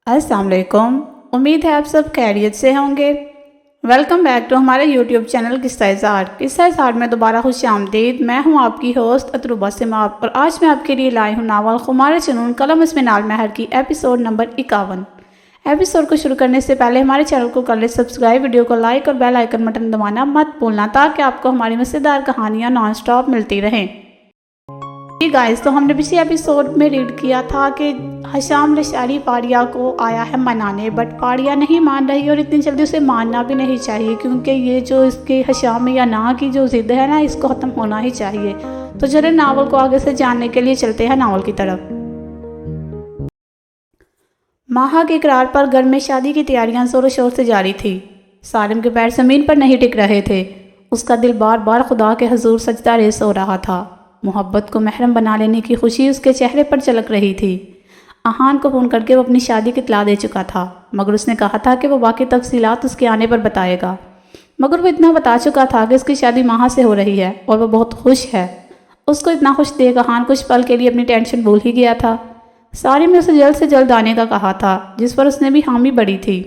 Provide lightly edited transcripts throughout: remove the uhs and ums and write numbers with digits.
अस्सलाम वालेकुम। उम्मीद है आप सब खैरियत से होंगे। वेलकम बैक टू हमारे यूट्यूब चैनल किस्सा-ए-ज़ार में दोबारा खुश आमदीद। मैं हूं आपकी होस्ट अतरुबा सिमाब और आज मैं आपके लिए लाई हूं नावल खुमार जुनून कलम इसमिनाल महर की एपिसोड नंबर 51। एपिसोड को शुरू करने से पहले हमारे चैनल को कर ले सब्सक्राइब, वीडियो को लाइक और बेल आइकन बटन दबाना मत भूलना ताकि आपको हमारी मज़ेदार कहानियाँ नॉन स्टॉप मिलती रहें। गाइस, तो हमने पिछले एपिसोड में रीड किया था कि हशाम लशारी फारिया को आया है मनाने, बट फारिया नहीं मान रही और इतनी जल्दी उसे मानना भी नहीं चाहिए क्योंकि ये जो इसके हशाम या ना की जो ज़िद है ना, इसको ख़त्म होना ही चाहिए। तो चलिए नावल को आगे से जानने के लिए चलते हैं नावल की तरफ। माहा के इकरार पर घर में शादी की तैयारियां ज़ोरों शोर से जारी थी। सालिम के पैर ज़मीन पर नहीं टिक रहे थे। उसका दिल बार बार खुदा के हुजूर सजदा रेज़ हो रहा था। मोहब्बत को महरम बना लेने की खुशी उसके चेहरे पर झलक रही थी। आहान को फ़ोन करके वो अपनी शादी की इत्तला दे चुका था, मगर उसने कहा था कि वो बाकी तफसीलात उसके आने पर बताएगा। मगर वो इतना बता चुका था कि उसकी शादी माहा से हो रही है और वो बहुत खुश है। उसको इतना खुश देख आहान कुछ पल के लिए अपनी टेंशन भूल ही गया था। सारिम ने उसे जल्द से जल्द आने का कहा था, जिस पर उसने भी हामी बड़ी थी।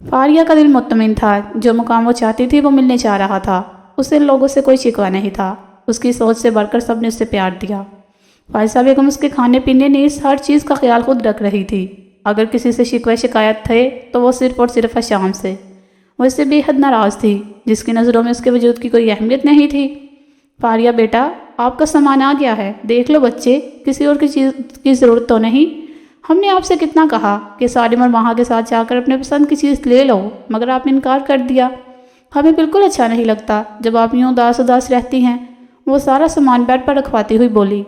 फारिया का दिल मुतमिन था। जो मुकाम वो चाहती थी वो मिलने चाह रहा था। उसे इन लोगों से कोई शिकवा नहीं था। उसकी सोच से बढ़कर सबने उससे प्यार दिया। फायसा बेगम उसके खाने पीने नीस हर चीज़ का ख्याल खुद रख रही थी। अगर किसी से शिकवा शिकायत थे तो वो सिर्फ और सिर्फ हशाम से। वो इससे बेहद नाराज़ थी, जिसकी नज़रों में उसके वजूद की कोई अहमियत नहीं थी। फारिया बेटा, आपका सामान आ गया है, देख लो बच्चे, किसी और की चीज़ की ज़रूरत तो नहीं। हमने आपसे कितना कहा कि सालिम और माहा के साथ जाकर अपने पसंद की चीज़ ले लो, मगर आपने इनकार कर दिया। हमें बिल्कुल अच्छा नहीं लगता जब आप यूँ उदास उदास रहती हैं। वो सारा सामान बेड पर रखवाती हुई बोली।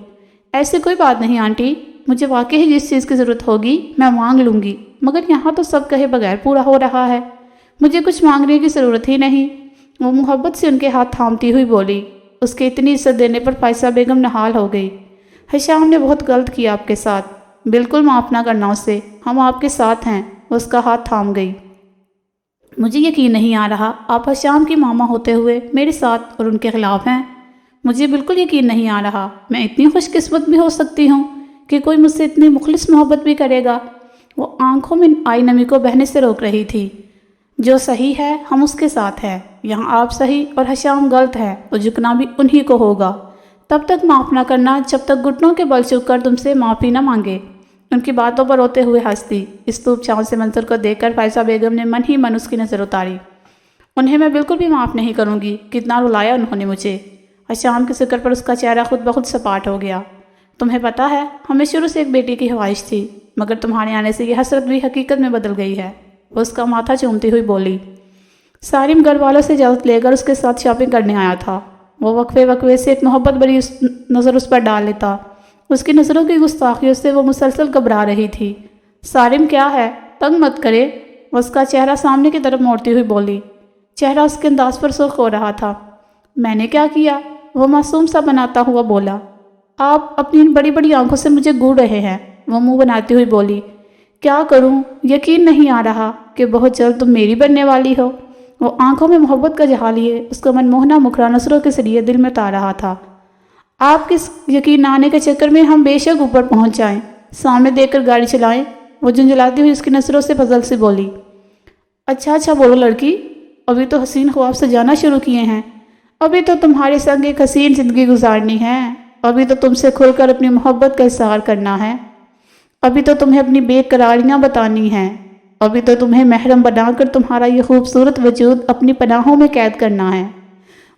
ऐसी कोई बात नहीं आंटी, मुझे वाकई ही जिस चीज़ की ज़रूरत होगी मैं मांग लूँगी, मगर यहाँ तो सब कहे बगैर पूरा हो रहा है। मुझे कुछ मांगने की ज़रूरत ही नहीं। वो मोहब्बत से उनके हाथ थामती हुई बोली। उसके इतनी इज्जत देने पर फायसा बेगम नहाल हो गई। हशाम ने बहुत गलत किया आपके साथ, बिल्कुल माफ़ ना करना उसे, हम आपके साथ हैं। उसका हाथ थाम गई। मुझे यकीन नहीं आ रहा आप हशाम की मामा होते हुए मेरे साथ और उनके खिलाफ हैं। मुझे बिल्कुल यकीन नहीं आ रहा मैं इतनी खुशकिस्मत भी हो सकती हूँ कि कोई मुझसे इतनी मुखलिस मोहब्बत भी करेगा। वो आंखों में आई नमी को बहने से रोक रही थी। जो सही है हम उसके साथ हैं। यहाँ आप सही और हशाम गलत है तो झुकना भी उन्हीं को होगा। तब तक माफ़ ना करना जब तक घुटनों के बल झुक कर तुमसे माफ़ी न मांगे। उनकी बातों पर रोते हुए हंसती। इस धूप छाँव से मंजर को देखकर फायसा बेगम ने मन ही मन उसकी नज़र उतारी। उन्हें मैं बिल्कुल भी माफ़ नहीं करूँगी, कितना रुलाया उन्होंने मुझे। हशाम के जिक्र पर उसका चेहरा खुद ब खुद सपाट हो गया। तुम्हें पता है हमें शुरू से एक बेटी की ख्वाहिश थी, मगर तुम्हारे आने से यह हसरत भी हकीकत में बदल गई है। वो उसका माथा चूमती हुई बोली। सारिम घर वालों से इजाज़त लेकर उसके साथ शॉपिंग करने आया था। वो वक्फे वक्फे से एक मोहब्बत भरी नज़र उस पर डाल लेता। उसकी नज़रों की गुस्ताखियों से वो मुसलसल घबरा रही थी। सारिम क्या है, तंग मत करे। वो उसका चेहरा सामने की तरफ मोड़ती हुई बोली। चेहरा उसके अंदाज पर सुर्ख हो रहा था। मैंने क्या किया, वो मासूम सा बनाता हुआ बोला। आप अपनी बड़ी बड़ी आंखों से मुझे घूर रहे हैं। वो मुंह बनाती हुई बोली। क्या करूं, यकीन नहीं आ रहा कि बहुत जल्द तुम मेरी बनने वाली हो। वो आंखों में मोहब्बत का जहा लिए उसका मनमोहना मुखड़ा नसरों के जरिए दिल में उतार रहा था। आपके यकीन आने के चक्कर में हम बेशक ऊपर पहुंच जाएं, सामने देखकर गाड़ी चलाएं। वो झुंझलाती हुई उसकी नसरों से फजल से बोली। अच्छा बोलो लड़की, अभी तो हसीन ख्वाब सजाना शुरू किए हैं। अभी तो तुम्हारे संग एक हसीन ज़िंदगी गुजारनी है। अभी तो तुमसे खुलकर अपनी मोहब्बत का इज़हार करना है। अभी तो तुम्हें अपनी बेकरारियाँ बतानी हैं। अभी तो तुम्हें महरम बनाकर तुम्हारा ये खूबसूरत वजूद अपनी पनाहों में कैद करना है।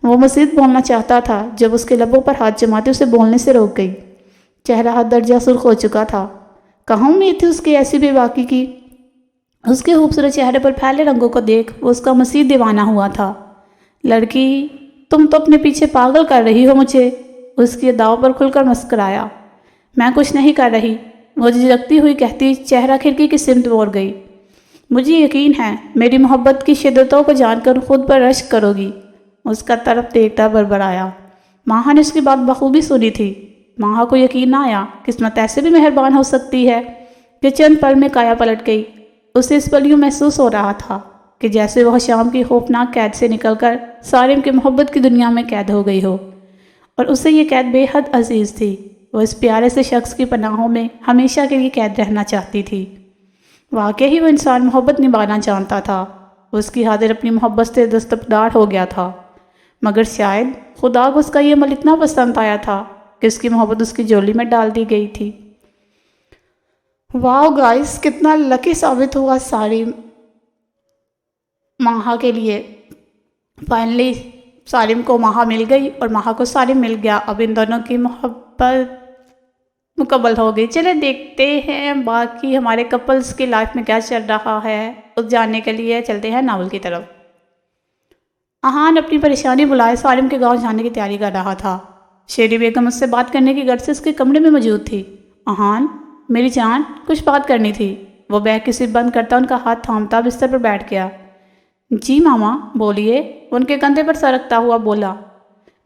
वो मज़ीद बोलना चाहता था जब उसके लबों पर हाथ जमाते उसे बोलने से रोक गई। चेहरा हद दर्जा सुर्ख हो चुका था। कहाँ उम्मीद थी उसकी ऐसी बेबाकी की। उसके खूबसूरत चेहरे पर फैले रंगों को देख वो उसका मज़ीद दीवाना हुआ था। लड़की, तुम तो अपने पीछे पागल कर रही हो मुझे। उसकी अदाओं पर खुलकर मुस्कुराया। मैं कुछ नहीं कर रही, वो झिझकती हुई कहती चेहरा खिड़की की सिमत मोड़ गई। मुझे यकीन है मेरी मोहब्बत की शिद्दतों को जानकर खुद पर रश्क करोगी। उसका तरफ देखता बड़बड़ाया। माहा ने उसकी बात बखूबी सुनी थी। माहा को यकीन ना आया किस्मत ऐसे भी मेहरबान हो सकती है कि चंद पल में काया पलट गई। उसे इस पल यूँ महसूस हो रहा था कि जैसे वह शाम की खौफनाक कैद से निकलकर सारिम की मोहब्बत की दुनिया में कैद हो गई हो, और उसे ये कैद बेहद अजीज़ थी। वो इस प्यारे से शख्स की पनाहों में हमेशा के लिए कैद रहना चाहती थी। واقعی وہ انسان محبت نبھانا جانتا تھا، اس کی حاضر اپنی محبت سے دستبردار ہو گیا تھا، مگر شاید خدا کو اس کا یہ عمل اتنا پسند آیا تھا کہ اس کی محبت اس کی جولی میں ڈال دی گئی تھی۔ واو گائز، کتنا لکی ثابت ہوا سارم ماہا کے لیے۔ فائنلی سالم کو ماہا مل گئی اور ماہا کو سالم مل گیا۔ اب ان دونوں کی محبت مکمل ہو گئی۔ چلے دیکھتے ہیں باقی ہمارے کپلز کی لائف میں کیا چل رہا ہے، اس جاننے کے لیے چلتے ہیں ناول کی طرف۔ احان اپنی پریشانی بلائے سالم کے گاؤں جانے کی تیاری کر رہا تھا۔ شیری بیگم اس سے بات کرنے کی غرض سے اس کے کمرے میں موجود تھی۔ احان، میری جان، کچھ بات کرنی تھی۔ وہ بیگ کی سپ بند کرتا ان کا ہاتھ تھامتا بستر پر بیٹھ گیا۔ جی ماما بولیے، ان کے کندھے پر سر رکھتا ہوا بولا۔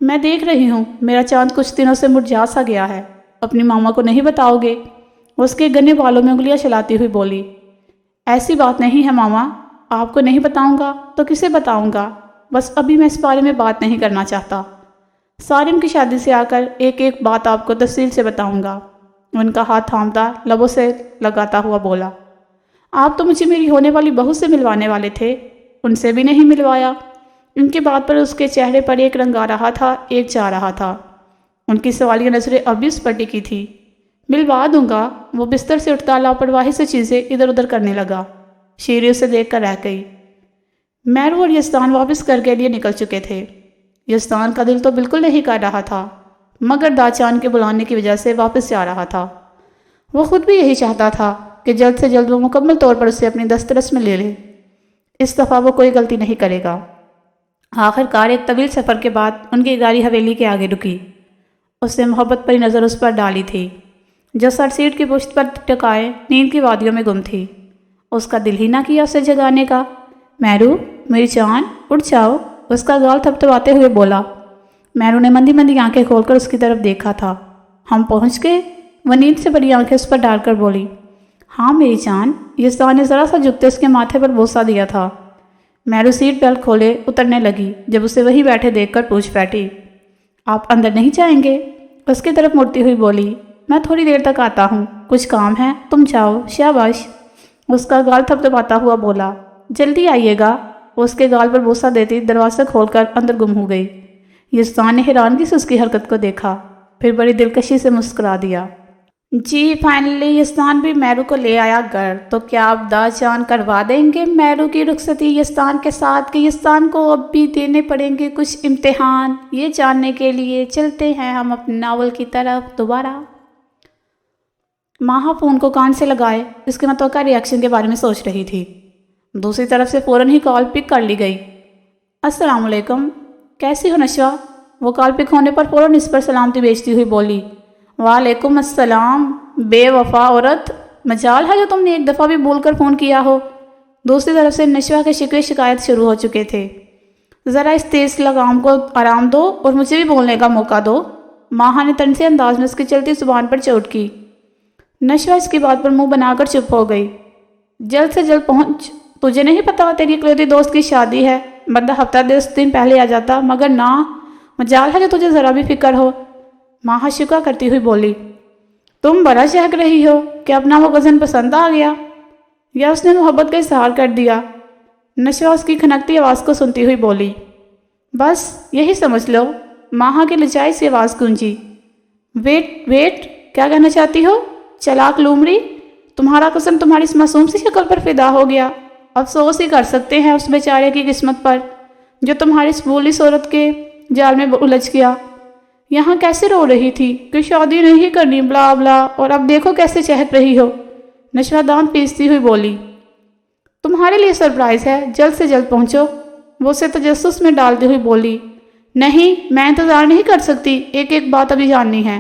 میں دیکھ رہی ہوں میرا چاند کچھ دنوں سے مرجھا سا گیا ہے، اپنی ماما کو نہیں بتاؤ گے؟ اس کے گنے بالوں میں انگلیاں چلاتی ہوئی بولی۔ ایسی بات نہیں ہے ماما، آپ کو نہیں بتاؤں گا تو کسے بتاؤں گا؟ بس ابھی میں اس بارے میں بات نہیں کرنا چاہتا۔ سالم کی شادی سے آ کر ایک ایک بات آپ کو تفصیل سے بتاؤں گا، ان کا ہاتھ تھامتا لبوں سے لگاتا ہوا بولا۔ آپ تو مجھے میری ہونے والی بہو سے ملوانے والے تھے، ان سے بھی نہیں ملوایا۔ ان کی بات پر اس کے چہرے پر ایک رنگ آ رہا تھا، ایک جا رہا تھا۔ ان کی سوالیہ نظریں اب بھی اس پر ٹکی تھی۔ ملوا دوں گا، وہ بستر سے اٹھتا لاپرواہی سے چیزیں ادھر ادھر کرنے لگا۔ شیری اسے دیکھ کر رہ گئی۔ میرو اور یزدان واپس گھر کے لیے نکل چکے تھے۔ یزدان کا دل تو بالکل نہیں کر رہا تھا، مگر داچان کے بلانے کی وجہ سے واپس جا رہا تھا۔ وہ خود بھی یہی چاہتا تھا کہ جلد سے جلد وہ مکمل طور پر اسے اپنی دسترس میں لے لے۔ اس دفعہ وہ کوئی غلطی نہیں کرے گا۔ آخر کار ایک طویل سفر کے بعد ان کی گاڑی حویلی کے آگے رکی۔ اس نے محبت بھری نظر اس پر ڈالی تھی، جو سر سیٹ کی پشت پر ٹکائے نیند کی وادیوں میں گم تھی۔ اس کا دل ہی نہ کیا اسے جگانے کا۔ میرو، میری جان، اٹھ جاؤ، اس کا گال تھپتھپاتے ہوئے بولا۔ میرو نے مندی مندی آنکھیں کھول کر اس کی طرف دیکھا تھا۔ ہم پہنچ گئے؟ وہ نیند سے بڑی آنکھیں اس پر ڈال کر بولی۔ ہاں میری جان، یزدان نے ذرا سا جھکتے اس کے ماتھے پر بوسہ دیا تھا۔ میرو سیٹ بیلٹ کھولے اترنے لگی، جب اسے وہی بیٹھے دیکھ کر پوچھ بیٹھی۔ آپ اندر نہیں جائیں گے؟ اس کی طرف مڑتی ہوئی بولی۔ میں تھوڑی دیر تک آتا ہوں، کچھ کام ہے، تم جاؤ۔ شاباش، اس کا گال تھپتھپاتا ہوا بولا۔ جلدی آئیے گا۔ وہ اس کے گال پر بوسہ دیتی دروازہ کھول کر اندر گم ہو گئی۔ یزدان نے حیرانگی سے اس کی حرکت کو دیکھا، پھر بڑی دلکشی سے مسکرا دیا۔ جی فائنلی یزدان بھی میرو کو لے آیا گھر، تو کیا آپ داچان کروا دیں گے میرو کی رخصتی یزدان کے ساتھ، کہ یزدان کو اب بھی دینے پڑیں گے کچھ امتحان؟ یہ جاننے کے لیے چلتے ہیں ہم اپنے ناول کی طرف دوبارہ۔ ماہا فون کو کان سے لگائے اس کے متوقع ری ایکشن کے بارے میں سوچ رہی تھی۔ دوسری طرف سے فوراً ہی کال پک کر لی گئی۔ السلام علیکم، کیسی ہو نشوہ؟ وہ کال پک ہونے پر فوراً اس پر سلامتی بیچتی ہوئی بولی۔ وعلیکم السلام، بے وفا عورت، مجال ہے جو تم نے ایک دفعہ بھی بول کر فون کیا ہو۔ دوسری طرف سے نشوہ کے شکوے شکایت شروع ہو چکے تھے۔ ذرا اس تیز لگام کو آرام دو اور مجھے بھی بولنے کا موقع دو، ماہا نے تنزیہ انداز میں اس کی چلتی زبان پر چوٹ کی۔ نشوہ اس کی بات پر منہ بنا کر چپ ہو گئی۔ جلد سے جلد پہنچ، تجھے نہیں پتا تیری اکلوتی دوست کی شادی ہے؟ بندہ ہفتہ 10 دن پہلے آ جاتا، مگر نہ، مجال ہے جو تجھے ذرا بھی فکر ہو۔ ماہا شکا کرتی ہوئی بولی۔ تم بڑا چہک رہی ہو کہ اپنا وہ کزن پسند آ گیا، یا اس نے محبت کا اظہار کر دیا؟ نشوہ اس کی کھنکتی آواز کو سنتی ہوئی بولی۔ بس یہی سمجھ لو، ماہا کی لجائی سی آواز گونجی۔ ویٹ، کیا کہنا چاہتی ہو؟ چلاک لومڑی، تمہارا کزن تمہاری اس معصوم سی شکل پر فدا ہو گیا۔ افسوس ہی کر سکتے ہیں اس بیچارے کی قسمت پر جو تمہاری اس بھولی صورت کے جال میں الجھ گیا۔ یہاں کیسے رو رہی تھی کہ شادی نہیں کرنی بلا بلا، اور اب دیکھو کیسے چہک رہی ہو۔ نشوہ دانت پیستی ہوئی بولی۔ تمہارے لیے سرپرائز ہے، جلد سے جلد پہنچو، وہ اسے تجسس میں ڈالتی ہوئی بولی۔ نہیں، میں انتظار نہیں کر سکتی، ایک ایک بات ابھی جاننی ہے۔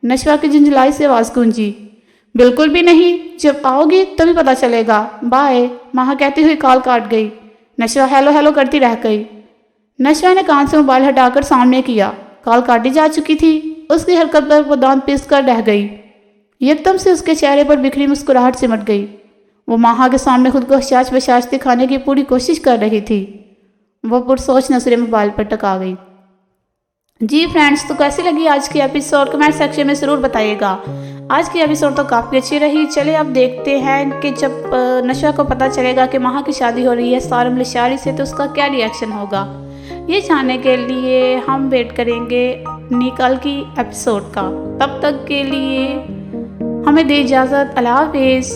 نشوہ کی جھنجھلائی سے آواز گونجی۔ بالکل بھی نہیں، جب آؤ گی تبھی پتہ چلے گا، بائے، ماہا کہتی ہوئی کال کاٹ گئی۔ نشوہ ہیلو ہیلو کرتی رہ گئی۔ نشوہ نے کان سے موبائل ہٹا کر سامنے کیا، کال کاٹی جا چکی تھی۔ اس کی حرکت پر وہ دانت پیس کر رہ گئی۔ یکدم سے اس کے چہرے پر بکھری مسکراہٹ سمٹ گئی۔ وہ ماہا کے سامنے خود کو حشاش بشاش دکھانے کی پوری کوشش کر رہی تھی۔ وہ پرسوچ نظریں موبائل پر ٹکا گئی۔ جی فرینڈز، تو کیسی لگی آج کی ایپیسوڈ؟ کمنٹ سیکشن میں ضرور بتائیے گا۔ آج کی ایپیسوڈ تو کافی اچھی رہی. چلے اب دیکھتے ہیں کہ جب نشا کو پتہ چلے گا کہ مہا کی شادی ہو رہی ہے سارم لشاری سے تو اس کا کیا ری ایکشن ہوگا. یہ جاننے کے لیے ہم ویٹ کریں گے کل کی ایپیسوڈ کا. تب تک کے لیے ہمیں دے اجازت. اللہ حافظ.